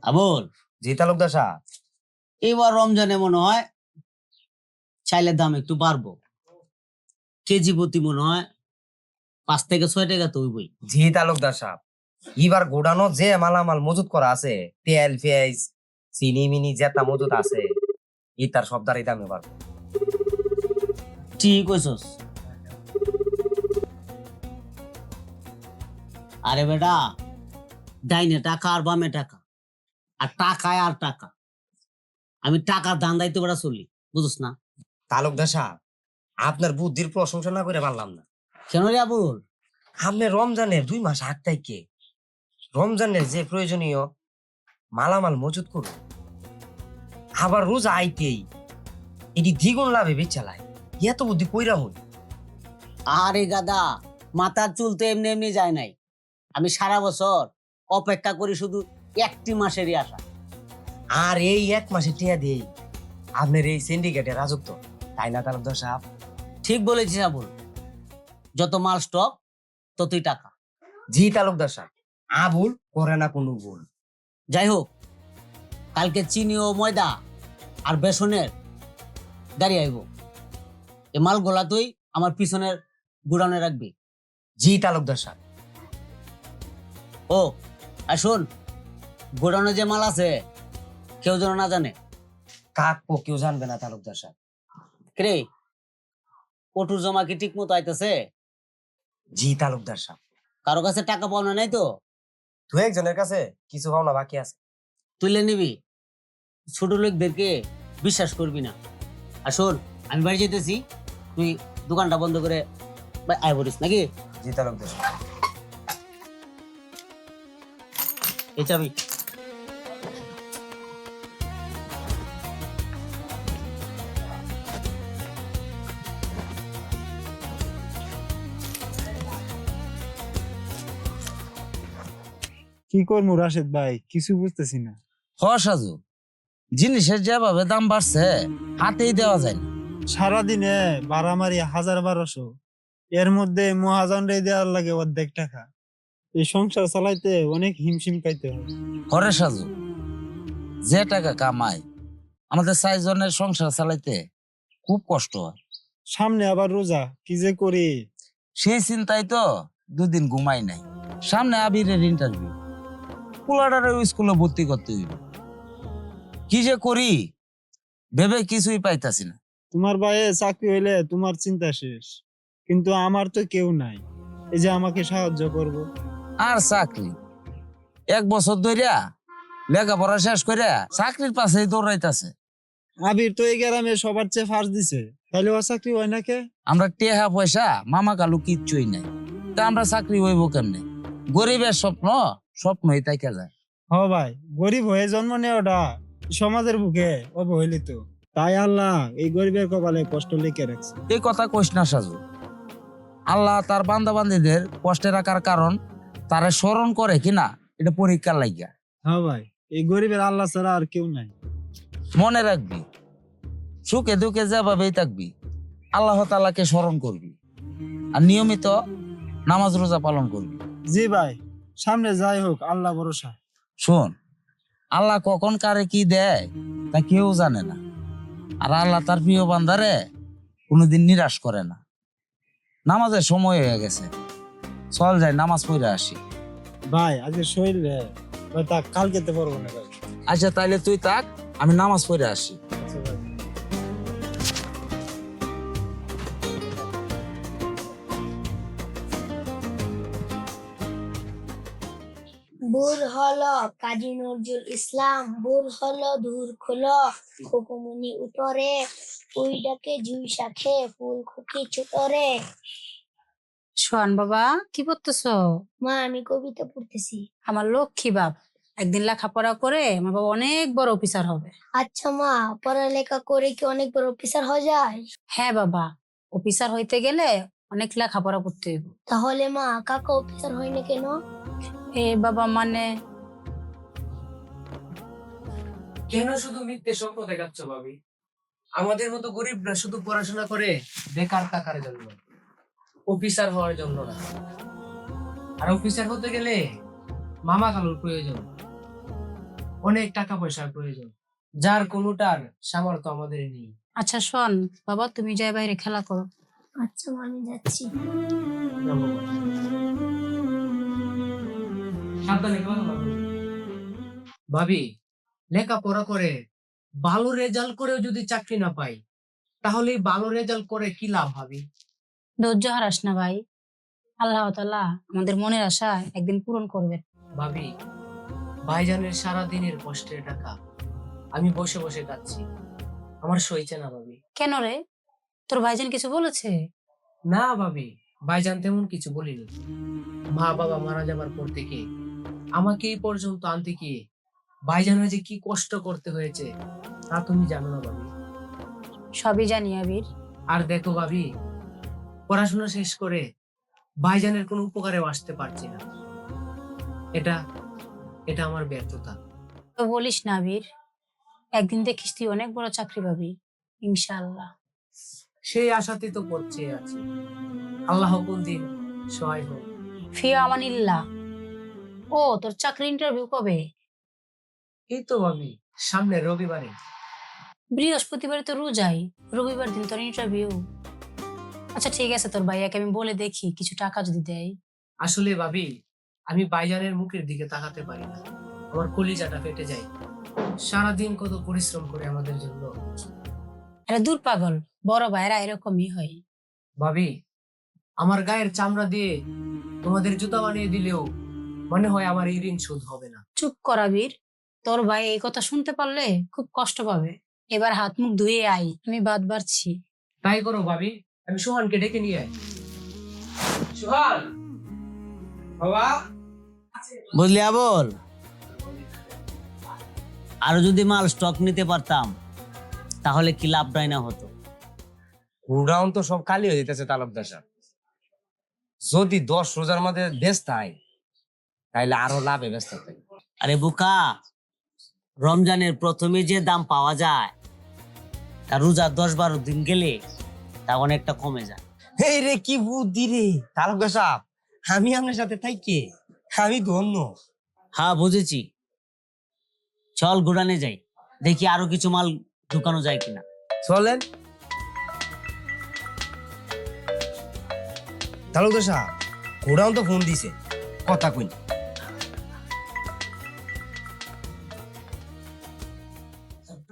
আবুল, জি তালুকদার সাহেব। এবার রমজানে মনে হয় চাইলের দাম একটু বাড়বো। কেজি প্রতি মনে হয় 5 থেকে 6 টাকা তো হইবই। জি তালুকদার সাহেব, এবার গোডানো যে মালামাল মজুত করা আছে, তেল পেঁয়াজ চিনি মিনি যেটা মজুত আছে, তার সব দাঁড়িয়ে দামে বাড়বে। ঠিক কইছস। আরে বেটা, ডাইনে টাকা আর বামে টাকা, আর টাকায় আর টাকা। আমি টাকার ধান্দাইতে বেটা চলি, বুঝছ না? তালুকদার সাহেব, আপনার বুদ্ধির প্রশংসা না করে পারলাম না। কেন রে আবুল? আপনি রমজানের 2 মাস আগ থেকে রমজানের যে প্রয়োজনীয় মালামাল মজুত করুন, আবার রোজা আইতেই এটি দ্বিগুণ লাভে বেচালায়। এত বুদ্ধি কইরা হই। আরে গাদা, মাথার চুল তো এমনি এমনি যায় নাই। আমি সারা বছর অপেক্ষা করি শুধু একটি মাসেরই আশা। আর এই 1 মাসে টিয়া দেই আপনার এই সিন্ডিকেটের রাজত্ব, তাই না তালুকদার সাহেব? ঠিক বলেছিস আবুল, যত মাল স্টক ততই টাকা। জি তালুকদার সাহেব, আবুল করে না কোনো ভুল। যাই হোক, কালকে চিনি ও ময়দা আর বেসনের গাড়ি আইব। এই মালগুলা তুই আমার পিছনের গুডাউনে রাখবি। জি তালুকদার সাহেব। ও আর শোন, গোডাউনে যে মাল আছে কেউ যেন না জানে। কাক কেউ জানবে না তালুকদার সাহেব। রে, পটুর জমা কি ঠিক মতো আইতেছে? জি তালুকদার সাহেব। কারো কাছে টাকা পাওনা নাই তো? 2-1 জনের কাছে কিছু পাওনা বাকি আছে। তুলে নিবি, ছোট লোকদেরকে বিশ্বাস করবি না। আর শোন, আমি বাড়ি যেতেছি, তুই দোকানটা বন্ধ করে আয় বলিস নাকি? জি তালুকদার সাহেব। এই চাবি। কি করবো রাশেদ ভাই, কিছু বুঝতেছি না। সাজু, জিনিসের যেভাবে দাম বাড়ছে হাতেই দেওয়া যায় না। সারাদিনে ভাড়ামারি 1000-1200, এর মধ্যে মহাজন রে দেওয়ার লাগে অর্ধেক টাকা। এই সংসার চালাইতে অনেক হিমশিম খাইতে হয়। হরে সাজু, যে টাকা কামাই আমাদের 4 জনের সংসার চালাইতে খুব কষ্ট হয়। সামনে আবার রোজা, কি যে করি। সেই চিন্তায় তো 2 দিন ঘুমাই নাই। সামনে আবিরের ইন্টারভিউ, পোলাডারে স্কুলে ভর্তি করতে হইব। কি যে করি ভেবে কিছুই পাইতাছি না। তোমার ভাইয়ে চাকরি হইলে তোমার চিন্তা শেষ, কিন্তু আমার তো কেউ নাই এই যে আমাকে সাহায্য করব। আর চাকরি 1 বছর ধরিয়া লেখাপড়া শেষ করিয়া চাকরির পাশেই দৌড়াইতাছে। আবির তো এই গ্রামে সবার চেয়ে ফার্স্ট দিছে, তাহলে ও চাকরি হয় না কে? আমরা টেহা পয়সা মামা কালু কিচ্ছুই নাই, তা আমরা চাকরি হইব কেমনে? গরিবের স্বপ্ন স্বপ্নই তাইকা যায়। হ ভাই, গরিব হয়ে জন্ম নেওয়াটা সমাজের বুকে অবহেলিত, তাই আল্লাহ এই গরিবের কপালে কষ্ট লিখে রাখছে। এই কথা কইস না সাজু। আল্লাহ তার বান্দা বান্দীদের কষ্টে রাখার কারণ তারে স্মরণ করে কিনা এটা পরীক্ষার লাগিয়া। হ্যাঁ ভাই, এই গরিবের আল্লাহ ছাড়া আর কেউ নাই। মনে রাখবি, সুখে দুঃখে যেভাবেই থাকবি আল্লাহ তাআলাকে স্মরণ করবি, আর নিয়মিত নামাজ রোজা পালন করবি। জি ভাই, সামনে যাই হোক আল্লাহ ভরসা। শোন, আল্লাহ কখন কারে কি দেয় তা কেউ জানে না, আর আল্লাহ তার প্রিয় বান্দারে কোনোদিন নিরাশ করে না। নামাজের সময় হয়ে গেছে, চল যাই নামাজ পড়ে আসি। ভাই আজকে শরীর রে ভাই, তা কালকে তো পারবো না ভাই। আচ্ছা তাইলে তুই থাক, আমি নামাজ পড়ে আসি। আচ্ছা ভাই। বুর হলো কাজী নজরুল ইসলাম, বুর হলো দূর খোলো খোকমনি উতরে, উই ডাকে জুই শাখে ফুল খুকি ছুতরে। শোন বাবা, কি পড়তেছো? মা, আমি কবিতা পড়তেছি। আমার লক্ষ্মী বাপ, একদিন লেখাপড়া করে আমার বাবা অনেক বড় অফিসার হবে। আচ্ছা মা, পড়ালেখা করে কি অনেক বড় অফিসার হয়ে যায়? হ্যাঁ বাবা, অফিসার হইতে গেলে অনেক লেখাপড়া করতে হইব। তাহলে মা, কাকা অফিসার হয় না কেন? এ বাবা মানে কেন শুধু মিথ্যে স্বপ্ন দেখাচ্ছ ভাবি? আমাদের মতো গরিবরা শুধু পড়াশোনা করে বেকার টাকার জন্য, অফিসার হওয়ার জন্য না। আর অফিসার হতে গেলে মামা খালুর প্রয়োজন। অনেক টাকা পয়সার প্রয়োজন, যার কোনোটার সামর্থ্য আমাদের নেই। আচ্ছা শোন বাবা, তুমি যাই বাইরে খেলা করো। আচ্ছা মা, আমি যাচ্ছি। যাবো বাবা। সাবধানে খেলা করো। ভাবি, লেখাপড়া করে ভালো রেজাল্ট করেও যদি চাকরি না পাই, তাহলে এই ভালো রেজাল্ট করে কি লাভ ভাবি? ধৈর্য হারাস না ভাই, আল্লাহ তাআলা আমাদের মনের আশা একদিন পূরণ করবেন। ভাবি, ভাইজানের সারা দিনের কষ্টের টাকা আমি বসে বসে খাচ্ছি, আমার সইছে না ভাবি। কেন রে, তোর ভাইজান কিছু বলেছে? না ভাবি, ভাইজান তেমন কিছু বলিনি। মা বাবা মারা যাবার পর থেকে আমাকে এই পর্যন্ত আনতে গিয়ে ভাইজানের যে কি কষ্ট করতে হয়েছে তা তুমি জানো না ভাবি। সবই জানি আবির। আর দেখো ভাবি, পড়াশোনা শেষ করে ভাইজানের কোনো উপকারেও আসতে পারছি না। এটা এটা আমার ব্যর্থতা। তো বলিস না আবির, একদিন দেখিস তুই অনেক বড় চাকরি পাবি ইনশাআল্লাহ। সেই আশাতেই তো পথ চেয়ে আছি, আল্লাহ কোন দিন সহায় হোক। ফিয়া আমানিল্লাহ। ও তোর চাকরি ইন্টারভিউ কবে? এই তো ভাবি, সামনে রবিবারে। বৃহস্পতিবার তো রোজাই, রবিবার দিন তোর ইন্টারভিউ। আচ্ছা ঠিক আছে, তোর ভাইয়াকে আমি বলে দেখি কিছু টাকা যদি দেয়। আসলে ভাবি, আমি ভাইজানের মুখের দিকে তাকাতে পারি না, আমার কলিজাটা ফেটে যায়। সারাদিন কত পরিশ্রম করে আমাদের জন্য। আরে দূর পাগল, বড় ভাইরা এরকমই হয়। ভাবি, আমার গায়ের চামড়া দিয়ে তোমাদের জুতা বানিয়ে দিলেও মনে হয় আমার এই ঋণ শোধ হবে না। চুপ কর আবির, তোর ভাই এই কথা শুনতে পারলে খুব কষ্ট পাবে। এবার হাত মুখ ধুয়ে আই, আমি বাদ বাড়ছি। তাই করো ভাবি, আমি সোহানকে ডেকে নিয়ে আই। সোহান বাবা। বুঝলি আবল, আরো যদি মাল স্টক নিতে পারতাম তাহলে কি লাভটাই না হতো। গোডাউন তো সব খালি হয়ে যেতেছে তালুকদার সাহেব। যদি 10 রোজার মধ্যে ব্যস্ত হয় তাইলে আরো লাভে ব্যস্ত হয়। আরে বোকা, রমজানের প্রথমে যে দাম পাওয়া যায় তা রোজা 10-12 দিন গেলে তা অনেকটা কমে যায়। এই রে কি বুদ্ধি রে তালুকদার সাহেব, আমি আপনার সাথে থাকি, আমি ধন্য। হ্যাঁ বুঝেছি, চল গুড়ানে যাই, দেখি আরো কিছু মাল ঢুকানো যায় কিনা। চলেন। তালুকদার সাহেব, গোডাউন তো ফোন দিছে, কথা কই।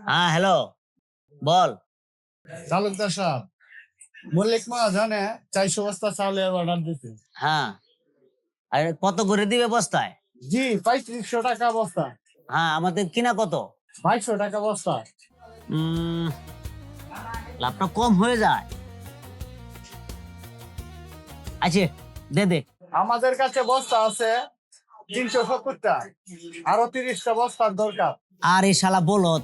হ্যাঁ হ্যালো, বল। তালুকদার সাহেব, মল্লিক মা জানে 400 বস্তা চালের অর্ডার দিতে। হ্যাঁ, আর কত করে দিবে বস্তায়? জি, 3500 টাকা বস্তা। হ্যাঁ, আমাদের কিনা কত? 2200 টাকা বস্তা। লাভটা কম হয়ে যায়। আচ্ছা দে দে। আমাদের কাছে বস্তা আছে 370টা, আরো 30টা বস্তার দরকার। আর এই শালা বলত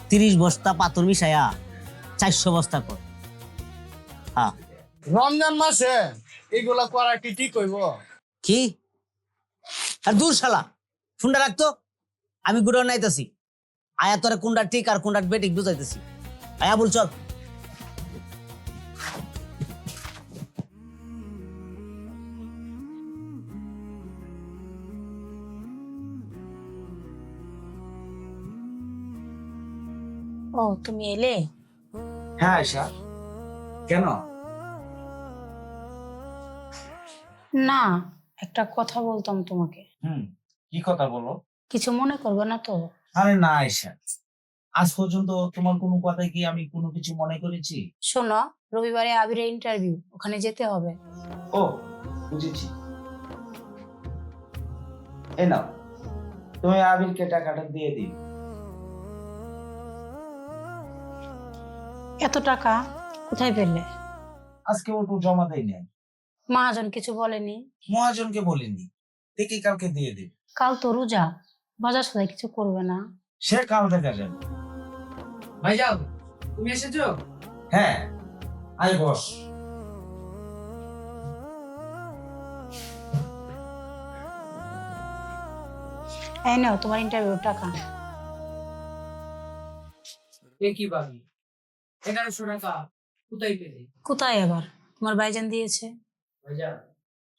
30 বস্তা পাথর মিশায়া 400 বস্তা কর। হ্যাঁ, রমজান মাসে এগুলা করা কি ঠিক হইব? কি? আর দূর শালা, ফোনটা রাখতো, আমি গুড়াও নাইতেছি। আয়া তোরে কোনটা ঠিক আর কোনটা বেঠিক বুঝাইতেছি। আয়া বল চল। ও তুমি এলে? হ্যাঁ আয়শা, কেন? না, একটা কথা বলতাম তোমাকে। কি কথা বলো? কিছু মনে করবে না তো? আরে না আয়শা, আজ পর্যন্ত তোমার কোনো কথাই কি আমি কোনো কিছু মনে করেছি? শোনো, রবিবারে আবিরের ইন্টারভিউ, ওখানে যেতে হবে। ও বুঝেছি। এই নাও, তুমি আবিরকে টাকাটা দিয়ে দিও। এত টাকা কোথায় পেলে? আজকে ওটু জমা দেয় নাই। মহাজন কিছু বলেনি? মহাজনকে বলিনি, দেখি কালকে দিয়ে দিই। কাল তো রোজা, বাজার সদাই কিছু করবে না? সে কাল দেখা যাবে। ভাইজান, তুমি এসেছো? হ্যাঁ, আয় বস। এই নাও তোমার ইন্টারভিউ টাকা। এ কি ভাবি, 1100 টাকা কোথায় পেলে? কোথায় আবার, তোমার ভাইজান দিয়েছে। ভাইজান,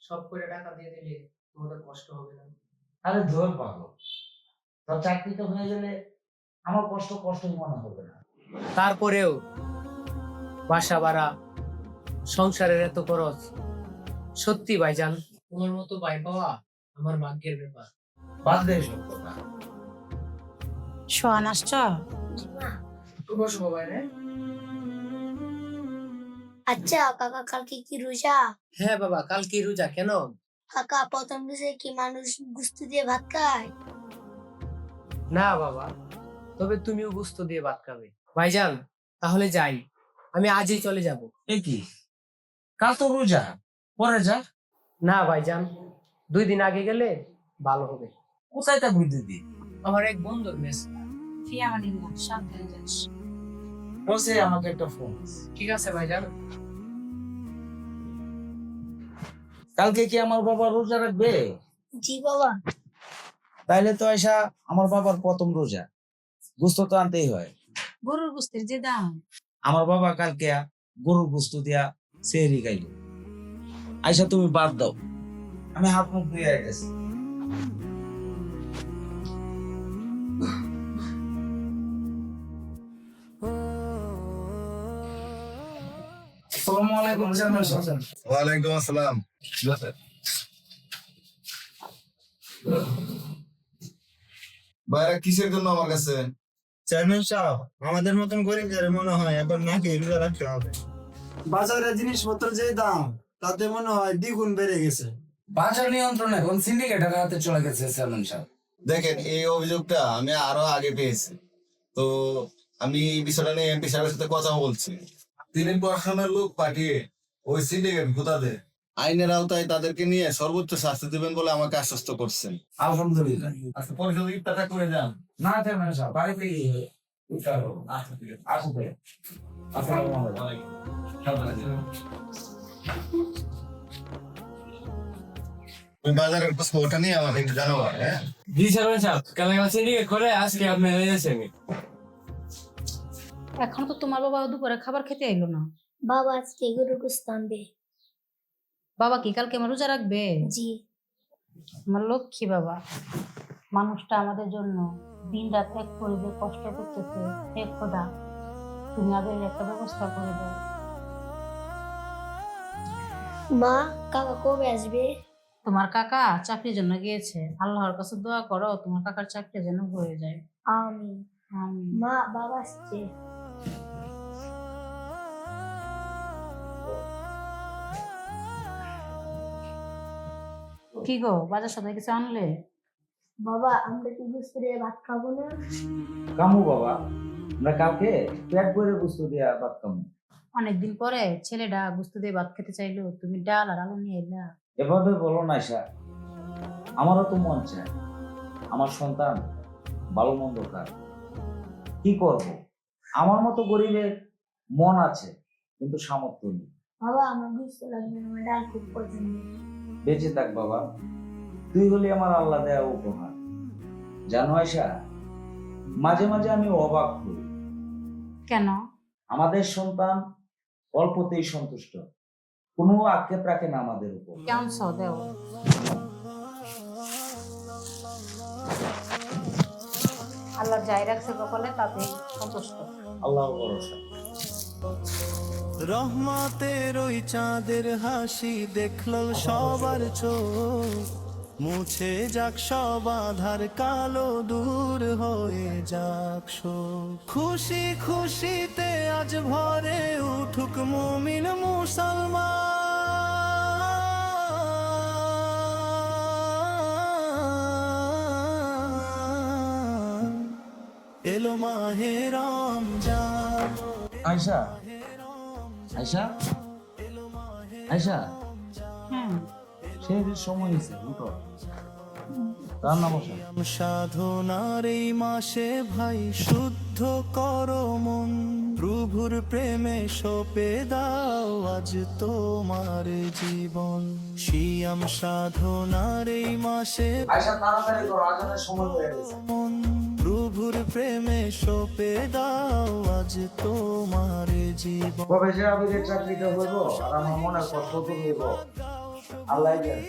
সব করে টাকা দিয়ে দিলে তোমাদের কষ্ট হবে না। আরে ধর পাগল, তোর চাকরিটা হয়ে গেলে আমার কষ্টই মনে হবে না। তারপরেও বাসা ভাড়া, সংসারের এত খরচ, সত্যি ভাইজান তোমার মতো ভাই পাওয়া আমার ভাগ্যের ব্যাপার। বাদ দে এসব কথা। সোহান আসছ? জি মা। বসো বাইরে। আচ্ছা কাকা, কালকে কি রোজা? হ্যাঁ বাবা, কালকে রোজা। কেন? কাকা, প্রথম রোজায় কি মানুষ গোশত দিয়ে ভাত খায়? না বাবা, তবে তুমিও গুস্ত দিয়ে ভাত খাবে। ভাইজান তাহলে যাই, আমি আজই চলে যাব। এ কি, কাল তো রোজা, পরে যা। না ভাইজান, 2 দিন আগে গেলে ভালো হবে। কোথায় থাকবি দিদি? আমার এক বন্ধুর মেস। ফিয়ামানিল্লাহ, সাবধানে যাস। বলছে আমাকে একটা ফোন। ঠিক আছে ভাইজান। কালকে কি আমার বাবা রোজা রাখবে? জি বাবা। তাইলে তো আয়সা আমার বাবার প্রথম রোজা, গোস্ত তো আনতেই হয়। গরুর গোস্তের যে দাম। আমার বাবা কালকে গরুর গোস্ত দিয়া সেহরি খাইল। আয়সা তুমি বাদ দাও, আমি হাত মুখ ধুয়ে আইতেছি। আসসালামু আলাইকুম চেয়ারম্যান সাহেব। ওয়ালাইকুম আসসালাম। ভাইরা কিসের জন্য আমার কাছে? চেয়ারম্যান সাহেব, আমাদের মতন গরিবদের মনে হয় এবার নাকি রোজা রাখতে হবে। বাজারে জিনিসপত্র যে দাম, তাতে মনে হয় দ্বিগুণ বেড়ে গেছে। বাজার নিয়ন্ত্রণ এখন সিন্ডিকেটের হাতে চলে গেছে চেয়ারম্যান সাহেব। দেখেন, এই অভিযোগটা আমি আরো আগে পেয়েছি, তো আমি এই বিষয়টা নিয়ে এমপি সাহেবের সাথে কথা বলছি। তিনি প্রশাসনের লোক পাঠিয়ে ওই সিন্ডিকেট ভোটাদের আইনের আওতায় তাদেরকে নিয়ে সর্বোচ্চ শাস্তি দেবেন বলে আমাকে আশ্বস্ত করছেন। আলহামদুলিল্লাহ। আচ্ছা, পরিষদ ইফতারটা করে যান। না চেয়ারম্যান সাহেব, বাড়িতে গিয়ে ইফতার করবো। আচ্ছা, ঠিক আছে। আসুন ভাই। আসসালামু আলাইকুম। তুমি বাজারের খোঁজটা নিয়ে আমাকে একটু জানাবো, হ্যাঁ? জি চেয়ারম্যান সাহেব, কালকে সিন্ডিকেট করে আজকে আপনি এনেছেন। এখন তো তোমার বাবা দুপুরে খাবার খেতে আইলো না। বাবা আজকে গরুর গোশত আনবে। বাবা কি কালকে আমার রোজা রাখবে? জি। আমার লক্ষ্মী বাবা, মানুষটা আমাদের জন্য দিন রাত এক করে যে কষ্ট করতেছে, হে খোদা তুমি আগে একটা ব্যবস্থা করে দাও। মা, কাকা কবে আসবে? তোমার কাকা চাকরির জন্য গিয়েছে, আল্লাহর কাছে দোয়া করো তোমার কাকার চাকরি যেন হয়ে যায়। আমি। আমিন। মা, বাবা আসছে। কি গো, বাজার সদাই কিছু আনলে? বাবা, আমরা কি গোশত দিয়ে ভাত খাবো না? কামু বাবা, আমরা কালকে পেট ভরে গোস্ত দিয়া ভাত খামু। অনেকদিন পরে ছেলেটা গুস্ত দিয়ে ভাত খেতে চাইলো, তুমি ডাল আর আলু নিয়ে এলা। এভাবে বলো না ঈশা, আমারও তো মন চায় আমার সন্তান ভালো মন্দ খাক। কি করব, আমার মতো গরিবের মন আছে কিন্তু সামর্থ্য নেই। বাবা, আমার গোশত লাগবে না, আমার ডাল খুব পছন্দ। বেঁচে থাক বাবা, তুই হলি আমার আল্লাহ দেয়া উপহার। জানো আয়সা, মাঝে মাঝে আমি অবাক হই, কেন? আমাদের সন্তান অল্পতেই সন্তুষ্ট, কোনো আক্ষেপ রাখে না আমাদের উপর। কেমন দেও? আল্লাহ যাই রাখছে কপালে তাতে সন্তুষ্ট। আল্লাহ ভরসা। রহমতের ওই চাঁদের হাসি দেখলো সবার চোখ, মুছে যাক সব আধার কালো, দূর হয়ে যাক শোক। খুশি খুশিতে আজ ভরে উঠুক মুমিন মুসলমান, এলো মাহে রমজান। আয়সা, আয়সা, আয়সা, হ্যাঁ, সেই সময় হয়েছে, উঠো, রান্না বসা। সাধনার এই মাসে ভাই শুদ্ধ করো মন, প্রভুর প্রেমে সপে দাও আজ তোমার জীবন। শিয়াম সাধনার এই মাসে আয়সা তাড়াতাড়ি করো, আজানের সময় হয়ে গেছে। মন, প্রভুর প্রেমে সপে দাও আজ তোমার জীবন। কবে যে আবিরের চাকরিটা হইব আর আমার মনের কষ্ট দূর হইব আল্লাহ জানে।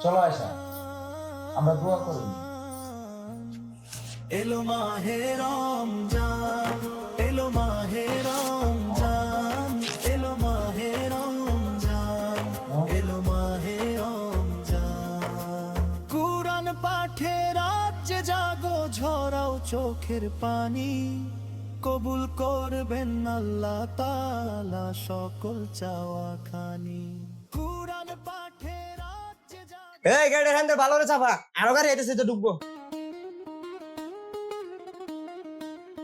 চলো আয়সা। আমরা দোয়া করি। এলো মাহে রমজান, এলো মাহে রমজান, এলো মাহে রমজান, এলো মাহে রমজান। কুরআন পাঠে রাজ্যে জাগো, ঝরাও চোখের পানি, কবুল করবেন আল্লাহ তাআলা সকল চাওয়া খানি। কুরআন পাঠে রাজ্যে জাগো। এই গাড়ির হ্যান্ডেল ভালো করে চাপা, আরো গাড়ি এসেছে তো ঢুকবো।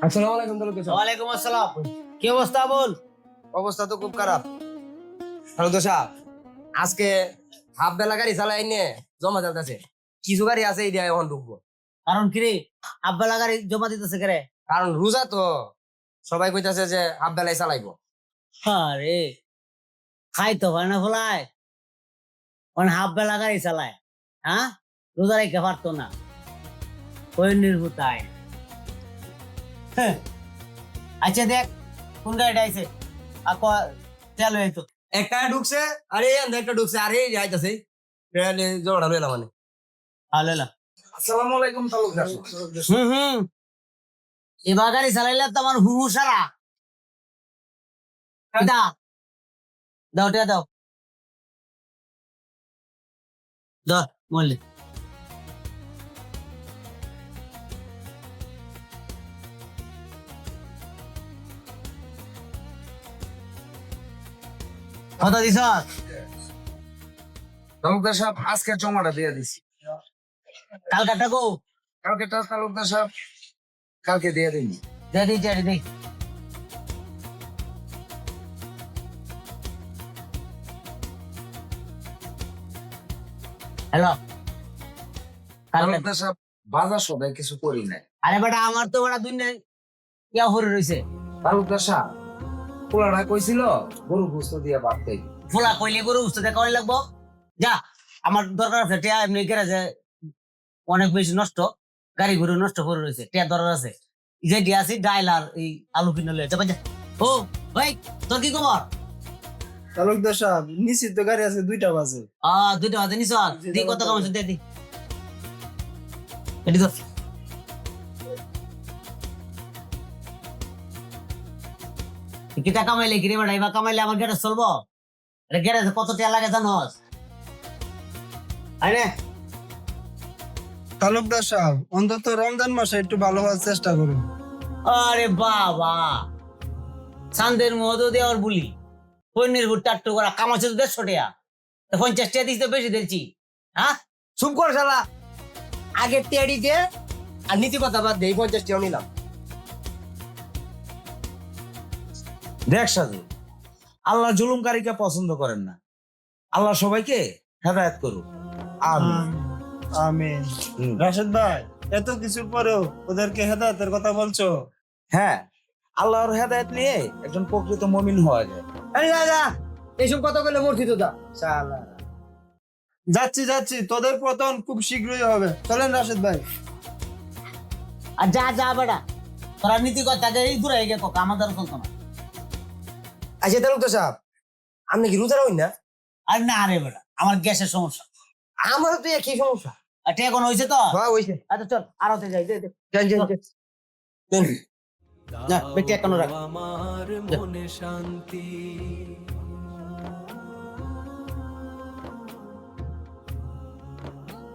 আসসালামু আলাইকুম তালুকদার সাহেব। ওয়ালাইকুম আসসালাম। কি অবস্থা বল? অবস্থা তো খুব খারাপ তালুকদার সাহেব। আজকে হাফ বেলা গাড়ি চালাই নিয়ে জমা যাচ্ছে, কিছু গাড়ি আছে এই দিয়ে এখন ঢুকবো। কারণ কি রে, আব্বালা গাড়ি জমা দিতেছে করে? কারণ রোজা তো, সবাই কইতাছে যে হাফ বেলায় চালাইবো। আরে খাই তো হয় না ফলাই, মানে হাফ বেলা গাড়ি চালায়, হ্যাঁ? রোজা রেখে পারতো না, ওই নির্ভুতায়। আচ্ছা দেখ কোন গাড়িটা আইছে, তেল হইতো একটা ঢুকছে, আরে একটা ঢুকছে, আরে যাইতাছে জমাটা লইলাম মানে। আলেলা। আসসালামু আলাইকুম তালুকদার সাহেব। এবার গাড়ি চালাইলে তো আমার হু সারা দাও দাও টিয়া দাও দাও বললি। কত দিছ? তালুকদার সাহেব আজকে জমাটা দিয়ে দিছি। কালকাটা গো কালকে তালুকদার সাহেব কালকে দিয়ে দিন। দি হ্যালো তালুকদার সাহেব বাজার সদাই কিছু করি নাই। আরে বেটা আমার তো বেটা দুনিয়া ইয়া হরে রইছে। তালুকদার সাহেব পোলাটা কইছিল গরু গোস্ত দিয়ে বাড়তে। ফুলা কইলে গরু উস্তে দেখা লাগবো। যা, আমার দরকার আছে টিয়া, এমনি গ্যারেজে অনেক বেশি নষ্ট, গাড়ি ঘুরে নষ্ট করে রয়েছে, টিয়া দরকার আছে। যে দিয়াছি ডাইল আর এই আলু কিনে লয়ে যা। ও ভাই তোর কি খবর? তালুকদার সাহেব নিশ্চিত তো গাড়ি আছে 2টা বাজে। দুইটা হাতে নিছ দি কত কামাইছ দে দি এটি তো কিটা কামাইলে কিরে বেটা, এবার কামাইলে আমার গ্যারেজ চলবো? এটা গ্যারেজে কত টাকা লাগে জানোস? আরে তালুকদার সাহেব অন্তত রমজান মাসে একটু ভালো হওয়ার চেষ্টা করুন। আরে বাবা, চান্দের মধু দেওয়ার বুলি পনির টাট্টু করা কামাচ্ছে তো 150 টাকা, 50 টাকা দিতে বেশি দিচ্ছি? হ্যাঁ চুপ কর শালা, আগে টেডি দে আর নীতি কথা বাদ দে, 50 টাকা নিলাম। দেখ সাজু, আল্লাহ জুলুমকারীকে পছন্দ করেন না। আল্লাহ সবাইকে হেদায়েত করুক। আমিন। আমিন। রাশেদ ভাই, এত কিছুর পরেও ওদেরকে হেদায়েতের কথা বলছো? হ্যাঁ, আল্লাহর হেদায়েত নিয়ে একজন প্রকৃত মুমিন হওয়া যায়। আরে দাদা এইসব কথা বলে মূর্তি তো দা শালা। যাচ্ছি, তোদের পতন খুব শীঘ্রই হবে। চলেন রাশেদ ভাই। আর যা যা বেটা, তোরা নীতি কথা এই দূরে গিয়ে কক, আমাদের চলতো না। আচ্ছা তালুকদার সাহেব, আপনি কি রোজা রইন না? আর না রে বেটা, আমার গ্যাসের সমস্যা। আমার তো একই সমস্যা। আর টিয়া কোন হয়েছে তো? হ্যাঁ হইছে। আচ্ছা চল আরতে যাই, দে দে দেন। না বেটি এখনো রাখ। আমার মনে শান্তি।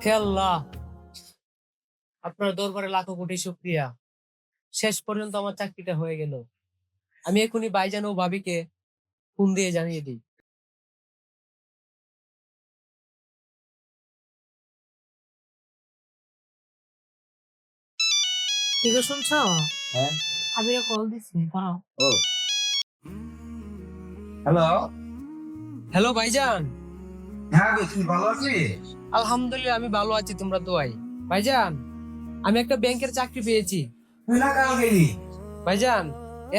হে আল্লাহ, আপনার দরবারে লাখো কোটি শুকরিয়া, শেষ পর্যন্ত আমার চাকরিটা হয়ে গেল। আমি এখনই ভাইজান ও ভাবিকে ফোন দিয়ে জানিয়ে দিই। কি গো শুনছো? হ্যাঁ। আবিরে কল দিছি, দাঁড়াও। ও হ্যালো। হ্যালো ভাইজান। হ্যাঁ গো, তুমি ভালো আছিস? আলহামদুলিল্লাহ আমি ভালো আছি, তোমরা দোয়াই। ভাইজান, আমি একটা ব্যাংকের চাকরি পেয়েছি। তুই না কাল গেলি? ভাইজান,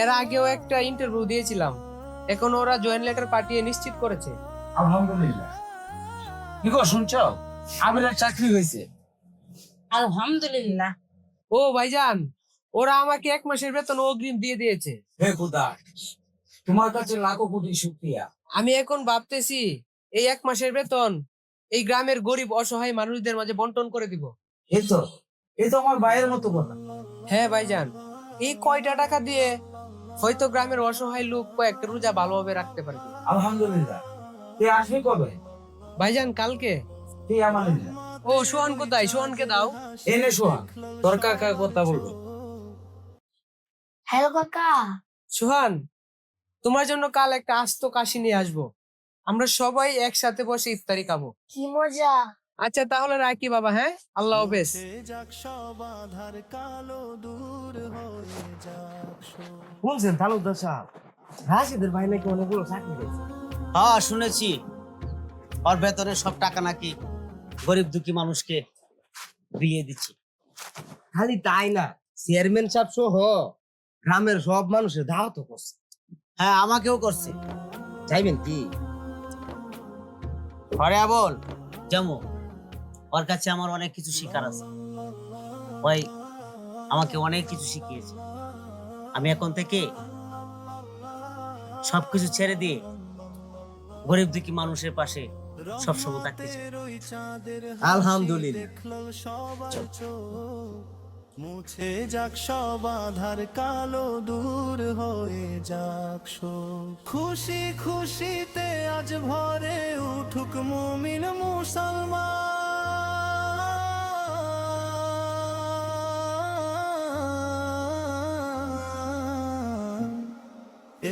এর আগেও একটা ইন্টারভিউ দিয়েছিলাম, এখন ওরা জয়েন লেটার পাঠিয়ে নিশ্চিত করেছে। আলহামদুলিল্লাহ। কি গো শুনছো, আবিরের চাকরি হয়েছে। আলহামদুলিল্লাহ। ও ভাইজান, ওরা আমাকে 1 মাসের বেতন অগ্রিম দিয়ে দিয়েছে। হে খোদা, তোমার কাছে লাখো কোটি শুকরিয়া। আমি এখন ভাবতেছি এই 1 মাসের বেতন এই গ্রামের গরিব অসহায় মানুষদের মাঝে বন্টন করে দিব। এই তো আমার ভাইয়ের মতো কথা। হ্যাঁ ভাইজান, এই কয়টা টাকা দিয়ে হয়তো গ্রামের অসহায় লোক কয়েকটা রোজা ভালোভাবে রাখতে পারবে। আলহামদুলিল্লাহ। তুই আসবি কবে? ভাইজান কালকে। তুই আমার ও সোহান কোথায়? সোহানকে দাও। এনে শোয়া, তোর কাকা কথা বলবো। হ্যালো কাকা। সোহান, তোমার জন্য কাল একটা আস্ত কাশি নিয়ে আসবো। আমরা সবাই একসাথে বসে ইফতারি খাবো। কি মজা। আচ্ছা তাহলে রাখি বাবা, হ্যাঁ, আল্লাহ হাফেজ। যাক সব আধার কালো দূর হয়ে যাক সব। শুনছেন তালুকদার সাহেব, রাশিদের ভাই নাকি অনেকগুলো চাকরি পেয়েছে। হ্যাঁ শুনেছি, ওর বেতনের সব টাকা নাকি গরিব দুঃখী মানুষকে বিলিয়ে দিচ্ছে। খালি তাই না, চেয়ারম্যান সাহেব সহ গ্রামের সব মানুষের দাওয়াতও করছে। হ্যাঁ আমাকেও করছে। যাইবেন কি? ঘরে বল যেমন ওর কাছে আমার অনেক কিছু শিখার আছে। ওই আমাকে অনেক কিছু শিখিয়েছে। আমি এখন থেকে সবকিছু ছেড়ে দিয়ে গরিব দুঃখী মানুষের পাশে সবসময় থাকতে চাই। আলহামদুলিল্লাহ। মুছে যাক সব আধার কালো দূর হয়ে যাক সব। খুশি খুশিতে আজ ভরে উঠুক মুমিন মুসলমান।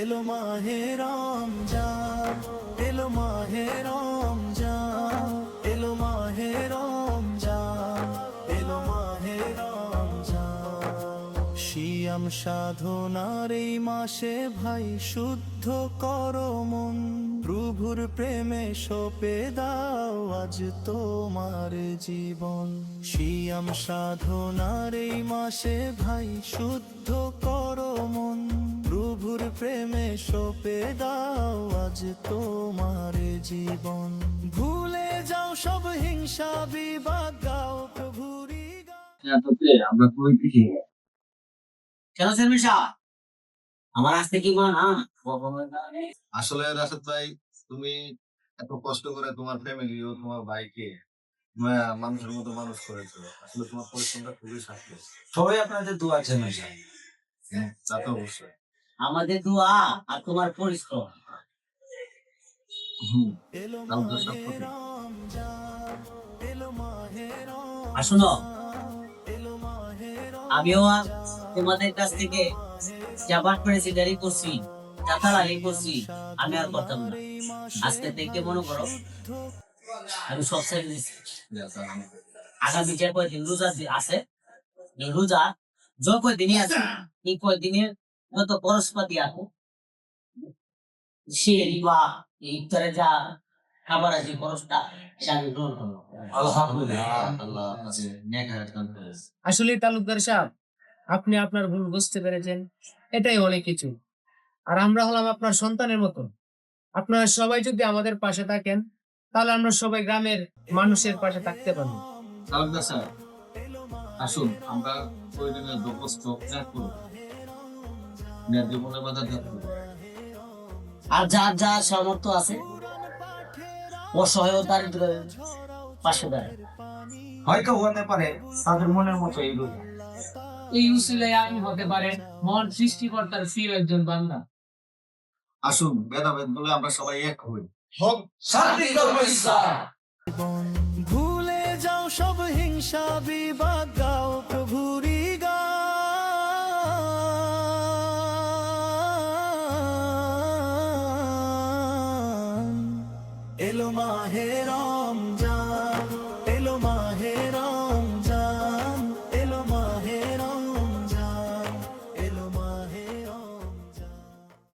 এলো মাহে রমজান, এলো মাহে রমজান, এলো মাহে রমজান, এলো মাহে রমজান। সিয়াম সাধনার এই মাসে ভাই শুদ্ধ করো মন, প্রভুর প্রেমে সপে দাও আজ তোমার জীবন। সিয়াম সাধনার এই মাসে ভাই শুদ্ধ করো মন, প্রভুর প্রেমে সপে দাও আজ তোমার জীবন। ভুলে যাও সব হিংসা বিবাদ, গাও প্রভুরি গান। আমরা কই পিছিয়ে কেন শর্মিষ্ঠা আমার আসতে কি মা না? আসলে রাশেদ ভাই, তুমি এত কষ্ট করে তোমার ফ্যামিলি ও তোমার ভাইকে মানুষের মতো মানুষ করেছো। আসলে তোমার পরিশ্রমটা খুবই সার্থক। সবাই আপনাদের দোয়া চান। তা তো অবশ্যই। আমাদের দোয়া আর তোমার পরিশ্রম। এলো তালুকদার সাহেব মাহে প্রতি। রমজান, এলো মাহে রমজান, আর শোনো, এলো মাহে আমিও তোমাদের কাছ থেকে যাবার পেরেছি, গাড়ি করছি, যাতায়াত করছি, আমি আর করতাম না। আজকে থেকে মনে করো আমি সব ছেড়ে দিচ্ছি। আগামী যে কয়দিন রোজা আছে, এই রোজা যে কয়দিনই আছে, এই কয়দিনের যত খরচপাতি আছে সে বা ইফতারে যা খাবার আছে খরচটা সেটা আমি গ্রহণ করবো। আলহামদুলিল্লাহ। আল্লাহ আছে নেক হায়াত দান করেছে। আসলে তালুকদার সাহেব, আপনি আপনার ভুল বুঝতে পেরেছেন, এটাই অনেক কিছু। আর আমরা হলাম আপনার সন্তানের মতো। আপনারা সবাই যদি আমাদের পাশে থাকেন, তাহলে আমরা সবাই গ্রামের মানুষের পাশে থাকতে পারবো। তালুকদার স্যার, আসুন আমরা প্রয়োজনীয় দোপস্ত ত্যাগ করব, জীবনের বাধা ত্যাগ করব। আর যার যা সামর্থ্য আছে অসহায় ও দারিদ্রের পাশে দাঁড়ায়। হয়তো হতে পারে তাদের মনের মতো এই রোজা। এই উসিলায় আমি হতে পারে মহান সৃষ্টিকর্তার প্রিয় একজন বান্দা। আসুন ভেদাভেদ বলে আমরা সবাই এক হই। শান্তি ধর্ম ইসলাম। ভুলে যাও সব হিংসা বিবাদ, গাও প্রভুরি গান। এলো মাহে রমজান, এলো মাহে